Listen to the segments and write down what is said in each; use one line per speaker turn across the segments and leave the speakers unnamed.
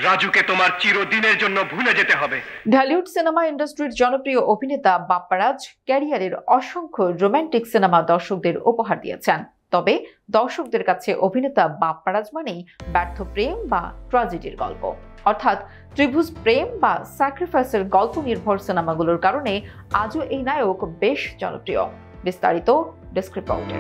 রাজুকে তোমার চিরদিনের জন্য ভুলে যেতে হবে।
ঢালিউড সিনেমা ইন্ডাস্ট্রির জনপ্রিয় অভিনেতা বাপ্পারাজ ক্যারিয়ারের অসংখ্য রোমান্টিক সিনেমা দর্শকদের উপহার দিয়েছেন। তবে দর্শকদের কাছে অভিনেতা বাপ্পারাজ মানেই ব্যর্থ প্রেম বা ট্র্যাজেডির গল্প, অর্থাৎ ত্রিভুজ প্রেম বা স্যাক্রিফাইসের গল্প নির্ভর সিনেমাগুলোর কারণে আজও এই নায়ক বেশ জনপ্রিয়। বিস্তারিত ডেস্ক রিপোর্টে।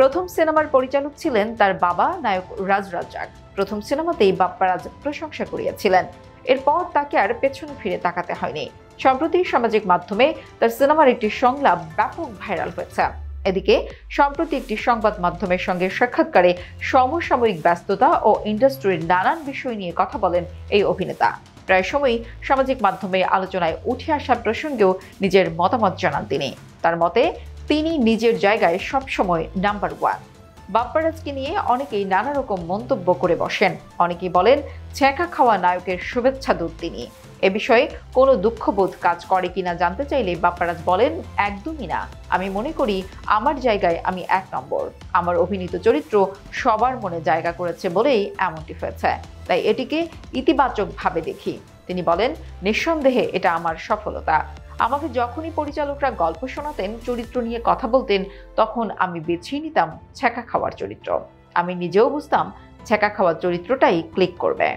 প্রথম সিনেমার পরিচালক ছিলেন তার বাবা নায়ক রাজ রাজ্জাক। প্রথম সিনেমাতেই বাপ্পারাজ প্রশংসা কুড়িয়েছিলেন। এরপর তাকে আর পেছনে ফিরে তাকাতে হয়নি। সম্প্রতি সামাজিক মাধ্যমে তার সিনেমার একটি সংলাপ ব্যাপক ভাইরাল হয়েছে। এদিকে সম্প্রতি একটি সংবাদ মাধ্যমের সঙ্গে সাক্ষাৎকারে সমসাময়িক ব্যস্ততা ও ইন্ডাস্ট্রির নানান বিষয় নিয়ে কথা বলেন এই অভিনেতা। প্রায় সময়ই সামাজিক মাধ্যমে আলোচনায় উঠে আসা প্রসঙ্গেও নিজের মতামত জানান তিনি। তার মতে তিনি নিজের জায়গায় সবসময় নাম্বার ওয়ান। বাপ্পারাজকে নিয়ে অনেকেই নানা রকম মন্তব্য করে বসেন। অনেকেই বলেন ছ্যাঁকা খাওয়া নায়কের শুভেচ্ছা দূত তিনি। এ বিষয়ে কোনো দুঃখবোধ কাজ করে কিনা জানতে চাইলে বাপ্পারাজ বলেন, একদমই না। আমি মনে করি আমার জায়গায় আমি 1 নম্বর। আমার অভিনীত চরিত্র সবার মনে জায়গা করেছে বলেই এমনটি হয়েছে, তাই এটিকে ইতিবাচকভাবে দেখি। তিনি বলেন, নিঃসন্দেহে এটা আমার সফলতা। আমাকে যখনই পরিচালকরা গল্প শোনাতেন, চরিত্র নিয়ে কথা বলতেন, তখন আমি বেছেই নিতাম ছ্যাঁকা খাওয়ার চরিত্র। আমি নিজেও বুঝতাম ছ্যাঁকা খাওয়ার চরিত্রটাই ক্লিক করবে।